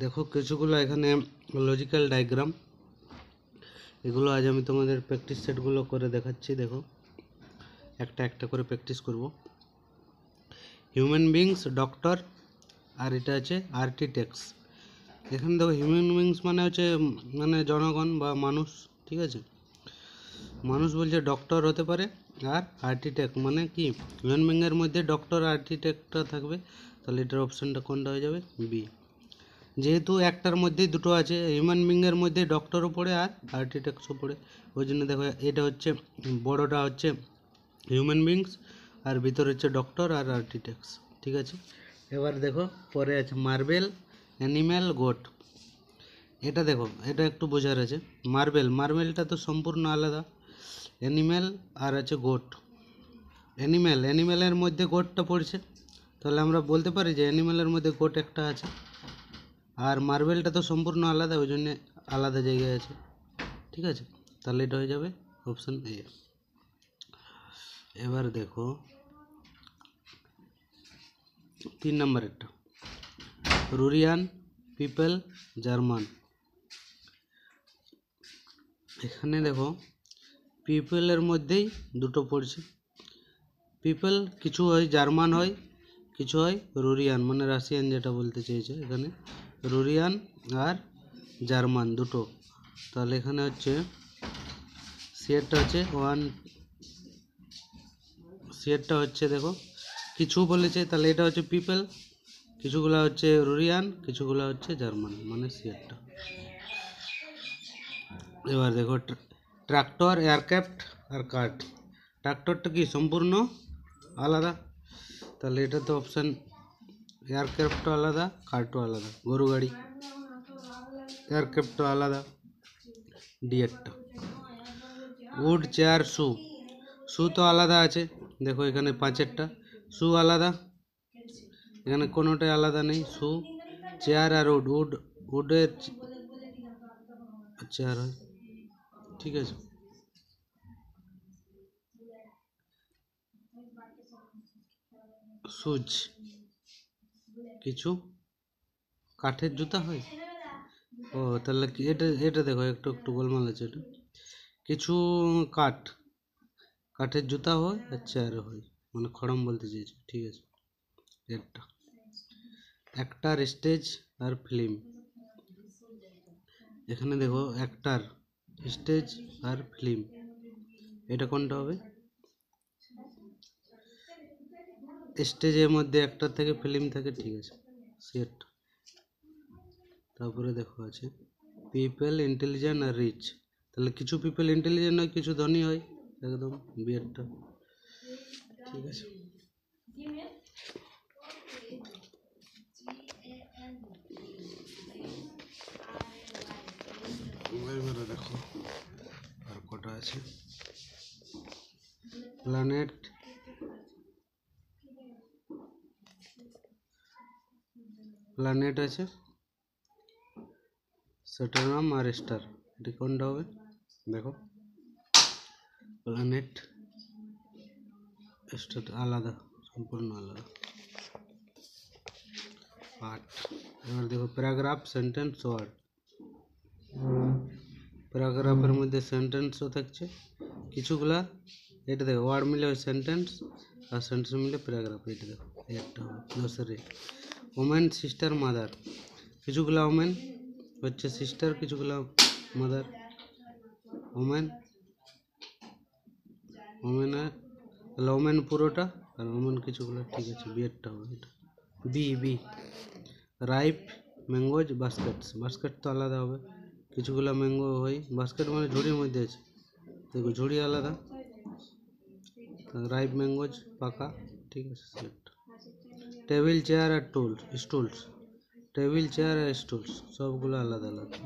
দেখো কিছুগুলো এখানে লজিক্যাল ডায়াগ্রাম, এগুলো আজ আমি তোমাদের প্র্যাকটিস সেটগুলো করে দেখাচ্ছি। দেখো একটা একটা করে প্র্যাকটিস করব। হিউম্যান বিংস, ডক্টর, আর এটা আছে আর্কিটেক্টস। এখানে দেখো হিউম্যান বিংস মানে হচ্ছে মানে জনগণ বা মানুষ, ঠিক আছে। মানুষ বলছে ডক্টর হতে পারে, আর আর্কিটেক্ট মানে কি হিউম্যান বিংয়ের মধ্যে ডক্টর আর্কিটেক্টটা থাকবে, তাহলে এটার অপশানটা কোনটা হয়ে যাবে? বি। যেহেতু একটার মধ্যেই দুটো আছে, হিউম্যান বিংয়ের মধ্যে ডক্টরও পড়ে আর আর্কিটেক্টসও পড়ে, ওই জন্য দেখো এটা হচ্ছে বড়টা হচ্ছে হিউম্যান বিংস আর ভিতরে হচ্ছে ডক্টর আর আর্কিটেক্টস, ঠিক আছে। এবার দেখো পরে আছে মার্বেল, অ্যানিম্যাল, গোট। এটা দেখো এটা একটু বোঝার আছে। মার্বেলটা তো সম্পূর্ণ আলাদা, অ্যানিম্যাল আর আছে গোট। অ্যানিম্যালের মধ্যে গোটটা পড়ছে, তাহলে আমরা বলতে পারি যে অ্যানিম্যালের মধ্যে গোট একটা আছে। আর মার্বেলটা তো সম্পূর্ণ আলাদা, ওই জন্য আলাদা জায়গায় আছে, ঠিক আছে। তাহলে এটা হয়ে যাবে অপশান এ। এবার দেখো 3 নম্বরেরটা, রুরিয়ান, পিপল, জার্মান। এখানে দেখো পিপলের মধ্যেই দুটো পড়ছে। পিপল কিছু হয় জার্মান হয়, কিছু হয় রুরিয়ান মানে রাশিয়ান, যেটা বলতে চেয়েছে এখানে রুরিয়ান আর জার্মান দুটো। তাহলে এখানে হচ্ছে সিয়েরটা হচ্ছে সিয়েরটা হচ্ছে দেখো কিছু বলেছে, তাহলে এটা হচ্ছে পিপল, কিছুগুলা হচ্ছে রুরিয়ান, কিছুগুলা হচ্ছে জার্মান মানে সিয়েরটা। এবার দেখো ট্রাক্টর, এয়ারক্রাফট আর কার্ট। ট্রাক্টরটা কি সম্পূর্ণ আলাদা, তাহলে এটা তো অপশান এয়ারক্রাফটও আলাদা, কার্টও আলাদা। গরু গাড়ি, এয়ারক্রাফটও আলাদা, ডিএরটা। উড, চেয়ার, শু তো আলাদা আছে, দেখো এখানে 5এরটা শু আলাদা, এখানে কোনোটাই আলাদা নেই। শু, চেয়ার আর উডের চেয়ার হয়, ঠিক আছে। সুজ কিছু কাঠের জুতা হয়, ও তাহলে এটা এটা দেখো একটু একটু গোলমাল আছে। এটা কিছু কাঠের জুতা হয় আর চেয়ারও হয়, মানে খড়ম বলতে চেয়েছে, ঠিক আছে। একটা অ্যাক্টর, স্টেজ আর ফিল্ম। এখানে দেখো অ্যাক্টর, স্টেজ আর ফিল্ম, এটা কোনটা হবে? স্টেজের মধ্যে অ্যাক্টর থেকে ফিল্ম থাকে, ঠিক আছে সেট। তারপরে দেখো আছে পিপল, ইন্টেলিজেন্ট আর রিচ। তাহলে কিছু পিপল ইন্টেলিজেন্ট হয়, কিছু ধনী হয়, একদম বিয়েরটা, ঠিক আছে। এবারে দেখো আর কটা আছে। প্ল্যানেট আছে, স্যাটার্ন আর স্টার, এটা কোনটা হবে? দেখো প্ল্যানেট স্টার আলাদা, সম্পূর্ণ আলাদা পার্ট। এবার দেখো প্যারাগ্রাফ, সেন্টেন্স, ওয়ার্ড। প্যারাগ্রাফের মধ্যে সেন্টেন্সও থাকছে কিছুগুলা, এটা দেখো ওয়ার্ড মিলে সেন্টেন্স আর সেন্টেন্স মিলে প্যারাগ্রাফ। এটা দেখো একটা হবে দশের। Women, sister, mother. কিছুগুলা ওমেন হচ্ছে সিস্টার, কিছুগুলা মাদার। ওমেন তাহলে ওমেন পুরোটা, আর ওমেন কিছুগুলো, ঠিক আছে বিয়েরটা হবে এটা। বি রাইপ, ম্যাঙ্গোজ, বাস্কেট তো আলাদা হবে, কিছুগুলো ম্যাঙ্গো হয়, বাস্কেট মানে ঝুড়ির মধ্যে আছে, দেখো ঝুড়ি আলাদা। রাইপ ম্যাঙ্গোজ পাকা, ঠিক আছে সেট। টেবিল, চেয়ার আর স্টুলস। টেবিল, চেয়ার আর স্টুলস সবগুলো আলাদা আলাদা।